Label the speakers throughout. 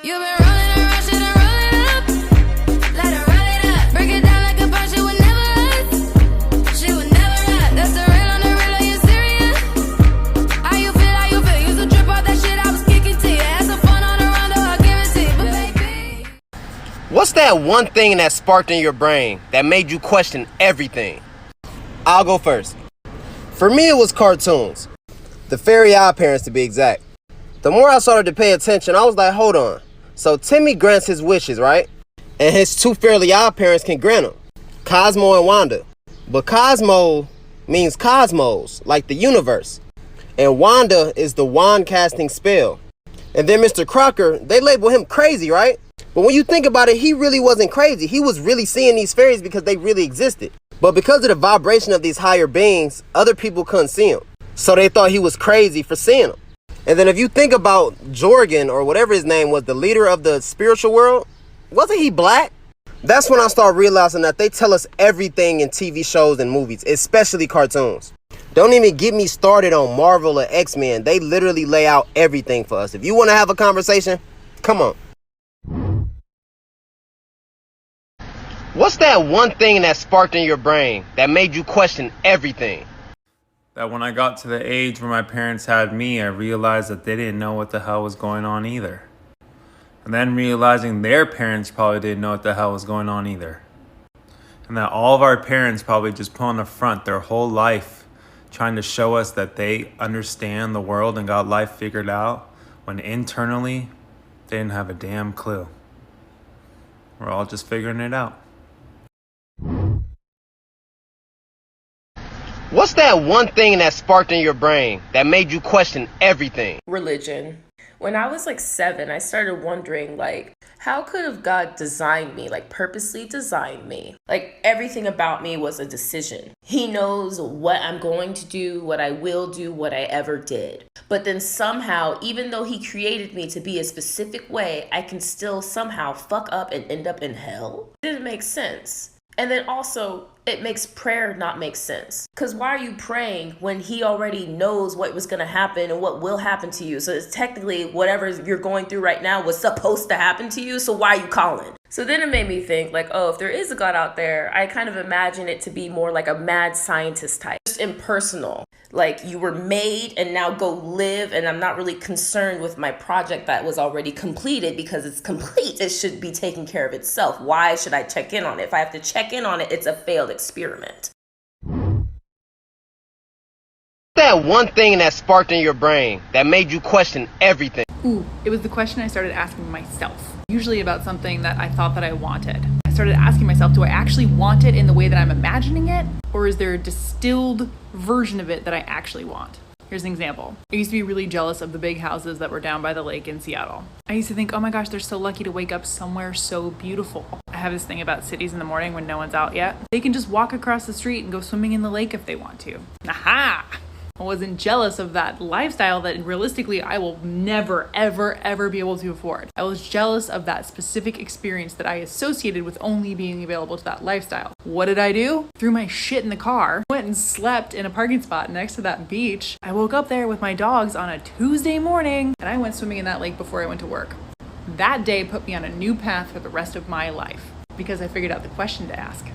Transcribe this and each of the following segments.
Speaker 1: You've been rolling around, shouldn't roll it up. Let her roll it up. Break it down like a punch, she would never us. She would never us. That's the real on the real, are you serious? How you feel, how you feel? Used to trip off that shit I was kicking to you. Had some fun on the round, though I'll give it to you. But baby,
Speaker 2: What's that one thing that sparked in your brain that made you question everything? I'll go first. For me, it was cartoons. The Fairy Odd Parents, to be exact. The more I started to pay attention, I was like, hold on. So Timmy grants his wishes, right? And his two Fairly Odd Parents can grant them. Cosmo and Wanda. But Cosmo means cosmos, like the universe. And Wanda is the wand casting spell. And then Mr. Crocker, they label him crazy, right? But when you think about it, he really wasn't crazy. He was really seeing these fairies because they really existed. But because of the vibration of these higher beings, other people couldn't see him. So they thought he was crazy for seeing them. And then if you think about Jorgen, or whatever his name was, the leader of the spiritual world, wasn't he black? That's when I started realizing that they tell us everything in TV shows and movies, especially cartoons. Don't even get me started on Marvel or X-Men. They literally lay out everything for us. If you want to have a conversation, come on. What's that one thing that sparked in your brain that made you question everything?
Speaker 3: That when I got to the age where my parents had me, I realized that they didn't know what the hell was going on either. And then realizing their parents probably didn't know what the hell was going on either. And that all of our parents probably just put on the front their whole life trying to show us that they understand the world and got life figured out, when internally they didn't have a damn clue. We're all just figuring it out.
Speaker 2: What's that one thing that sparked in your brain that made you question everything?
Speaker 4: Religion. When I was like 7, I started wondering, like, how could have God designed me, like purposely designed me? Like everything about me was a decision. He knows what I'm going to do, what I will do, what I ever did. But then somehow, even though he created me to be a specific way, I can still somehow fuck up and end up in hell? It didn't make sense. And then also, it makes prayer not make sense. Because why are you praying when he already knows what was going to happen and what will happen to you? So it's technically whatever you're going through right now was supposed to happen to you. So why are you calling? So then it made me think like, oh, if there is a God out there, I kind of imagine it to be more like a mad scientist type. Just impersonal. Like you were made and now go live, and I'm not really concerned with my project that was already completed because it's complete. It should be taking care of itself. Why should I check in on it? If I have to check in on it, it's a failed experiment.
Speaker 2: That one thing that sparked in your brain that made you question everything.
Speaker 5: Ooh, it was the question I started asking myself, usually about something that I thought that I wanted. I started asking myself, do I actually want it in the way that I'm imagining it? Or is there a distilled version of it that I actually want? Here's an example. I used to be really jealous of the big houses that were down by the lake in Seattle. I used to think, oh my gosh, they're so lucky to wake up somewhere so beautiful. I have this thing about cities in the morning when no one's out yet. They can just walk across the street and go swimming in the lake if they want to. Aha! I wasn't jealous of that lifestyle that realistically I will never, ever, ever be able to afford. I was jealous of that specific experience that I associated with only being available to that lifestyle. What did I do? Threw my shit in the car, went and slept in a parking spot next to that beach. I woke up there with my dogs on a Tuesday morning, and I went swimming in that lake before I went to work. That day put me on a new path for the rest of my life because I figured out the question to ask.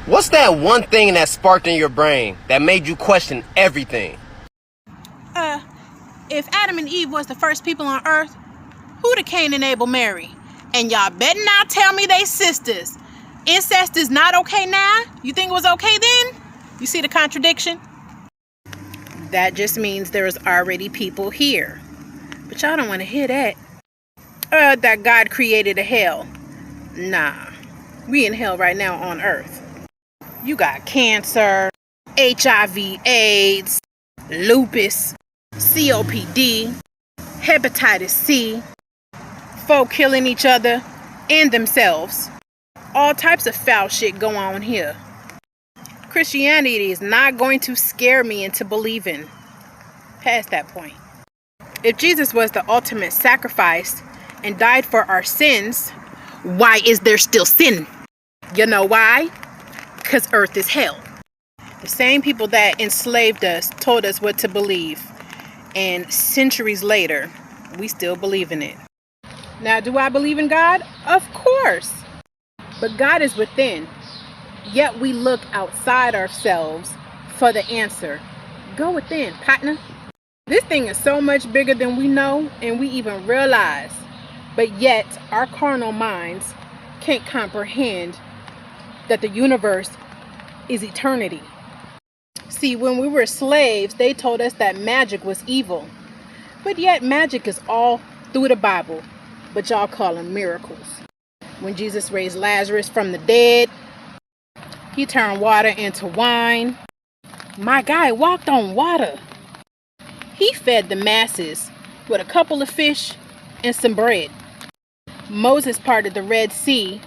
Speaker 2: What's that one thing that sparked in your brain that made you question everything?
Speaker 6: If Adam and Eve was the first people on earth, who did Cain and Abel marry? And y'all better not tell me they sisters. Incest is not okay now? You think it was okay then? You see the contradiction? That just means there's already people here. But y'all don't want to hear that. That God created a hell. Nah, we in hell right now on earth. You got cancer, HIV, AIDS, lupus, COPD, hepatitis C, folk killing each other and themselves. All types of foul shit go on here. Christianity is not going to scare me into believing past that point. If Jesus was the ultimate sacrifice and died for our sins, why is there still sin? You know why? Because earth is hell. The same people that enslaved us told us what to believe. And centuries later, we still believe in it. Now, do I believe in God? Of course. But God is within. Yet we look outside ourselves for the answer. Go within, partner. This thing is so much bigger than we know and we even realize. But yet our carnal minds can't comprehend that the universe is eternity. See, when we were slaves, they told us that magic was evil. But yet magic is all through the Bible. But y'all call them miracles. When Jesus raised Lazarus from the dead, he turned water into wine. My guy walked on water. He fed the masses with a couple of fish and some bread. Moses parted the Red Sea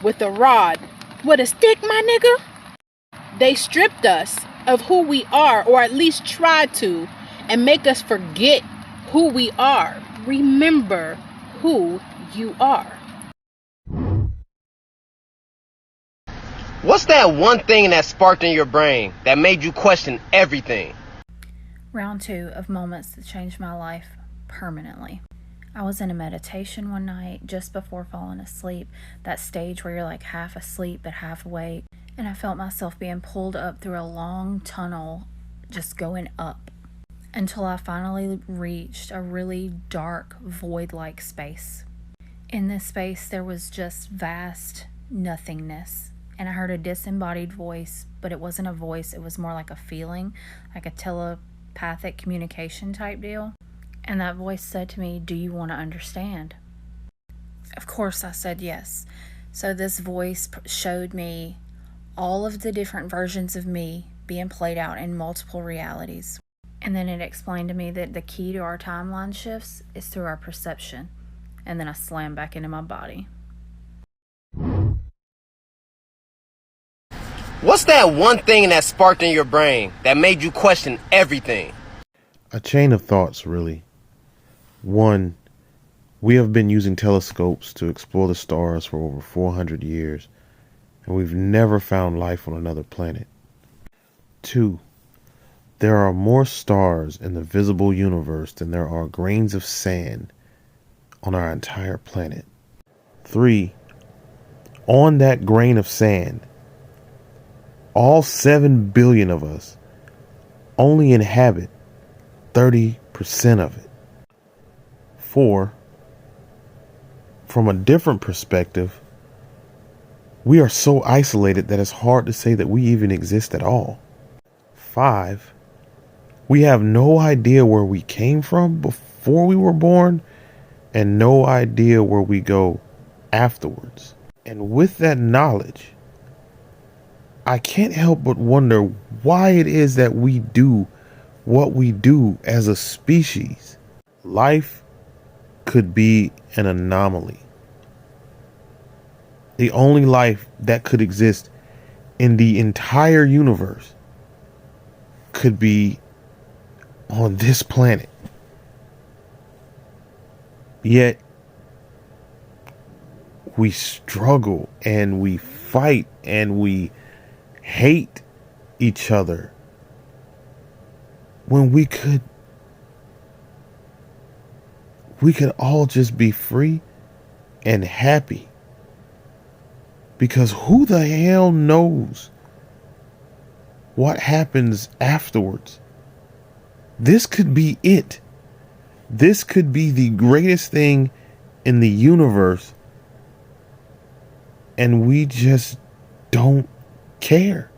Speaker 6: with a rod. With a stick, my nigga? They stripped us of who we are, or at least tried to, and make us forget who we are. Remember who you are.
Speaker 2: What's that one thing that sparked in your brain that made you question everything?
Speaker 7: Round 2 of moments that changed my life permanently. I was in a meditation one night just before falling asleep, that stage where you're like half asleep but half awake, and I felt myself being pulled up through a long tunnel, just going up, until I finally reached a really dark, void-like space. In this space, there was just vast nothingness, and I heard a disembodied voice, but it wasn't a voice, it was more like a feeling, like a telepathic communication type deal. And that voice said to me, "Do you want to understand?" Of course I said yes. So this voice showed me all of the different versions of me being played out in multiple realities. And then it explained to me that the key to our timeline shifts is through our perception. And then I slammed back into my body.
Speaker 2: What's that one thing that sparked in your brain that made you question everything?
Speaker 8: A chain of thoughts, really. 1. We have been using telescopes to explore the stars for over 400 years, and we've never found life on another planet. 2. There are more stars in the visible universe than there are grains of sand on our entire planet. 3. On that grain of sand, all 7 billion of us only inhabit 30% of it. 4. From a different perspective, we are so isolated that it's hard to say that we even exist at all. 5. We have no idea where we came from before we were born and no idea where we go afterwards. And with that knowledge, I can't help but wonder why it is that we do what we do as a species. Life could be an anomaly. The only life that could exist in the entire universe could be on this planet. Yet we struggle and we fight and we hate each other when we could all just be free and happy. Because who the hell knows what happens afterwards? This could be it. This could be the greatest thing in the universe, and we just don't care.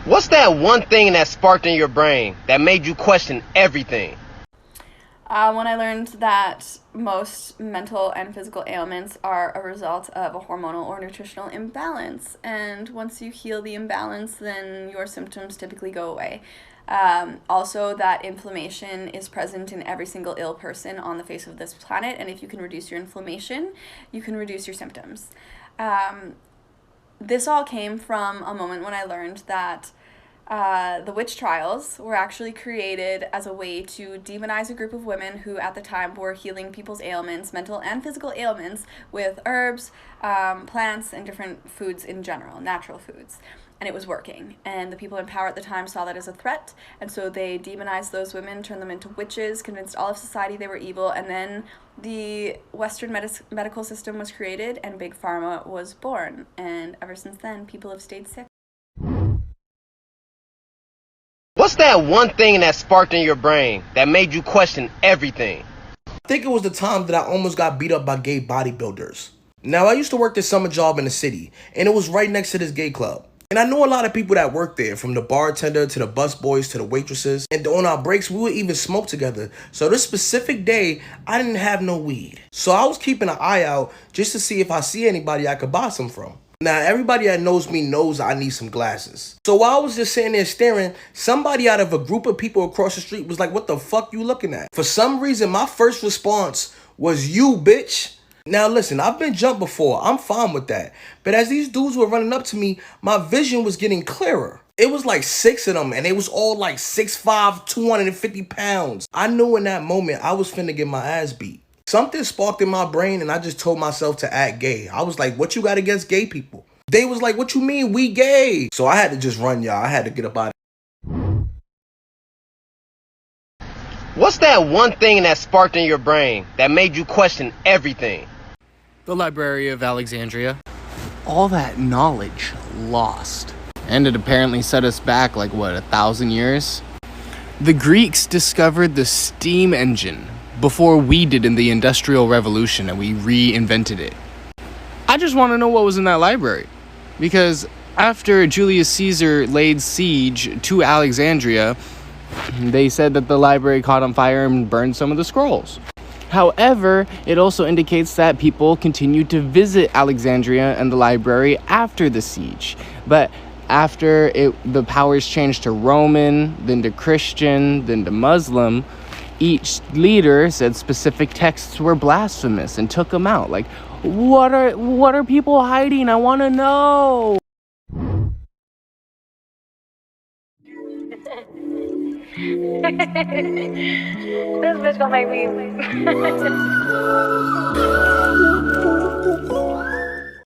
Speaker 2: What's that one thing that sparked in your brain that made you question everything?
Speaker 9: When I learned that most mental and physical ailments are a result of a hormonal or nutritional imbalance. And once you heal the imbalance, then your symptoms typically go away. Also, that inflammation is present in every single ill person on the face of this planet. And if you can reduce your inflammation, you can reduce your symptoms. This all came from a moment when I learned that The witch trials were actually created as a way to demonize a group of women who at the time were healing people's ailments, mental and physical ailments, with herbs, plants, and different foods in general, natural foods. And it was working. And the people in power at the time saw that as a threat, and so they demonized those women, turned them into witches, convinced all of society they were evil, and then the Western medical system was created and Big Pharma was born. And ever since then, people have stayed sick.
Speaker 2: What's that one thing that sparked in your brain that made you question everything?
Speaker 10: I think it was the time that I almost got beat up by gay bodybuilders. Now, I used to work this summer job in the city, and it was right next to this gay club. And I know a lot of people that work there, from the bartender to the busboys to the waitresses. And on our breaks, we would even smoke together. So this specific day, I didn't have no weed. So I was keeping an eye out just to see if I see anybody I could buy some from. Now, everybody that knows me knows I need some glasses. So while I was just sitting there staring, somebody out of a group of people across the street was like, "What the fuck you looking at?" For some reason, my first response was, "You, bitch." Now listen, I've been jumped before. I'm fine with that. But as these dudes were running up to me, my vision was getting clearer. It was like 6 of them, and they was all like 6'5", 250 pounds. I knew in that moment I was finna get my ass beat. Something sparked in my brain, and I just told myself to act gay. I was like, "What you got against gay people?" They was like, "What you mean, we gay?" So I had to just run, y'all. I had to get up out of
Speaker 2: What's that one thing that sparked in your brain that made you question everything?
Speaker 11: The Library of Alexandria. All that knowledge lost. And it apparently set us back like, 1,000 years? The Greeks discovered the steam engine before we did in the Industrial Revolution, and we reinvented it. I just want to know what was in that library. Because after Julius Caesar laid siege to Alexandria, they said that the library caught on fire and burned some of the scrolls. However, it also indicates that people continued to visit Alexandria and the library after the siege. But after the powers changed to Roman, then to Christian, then to Muslim, each leader said specific texts were blasphemous and took them out. Like, what are people hiding? I want to know.
Speaker 12: This bitch gonna make me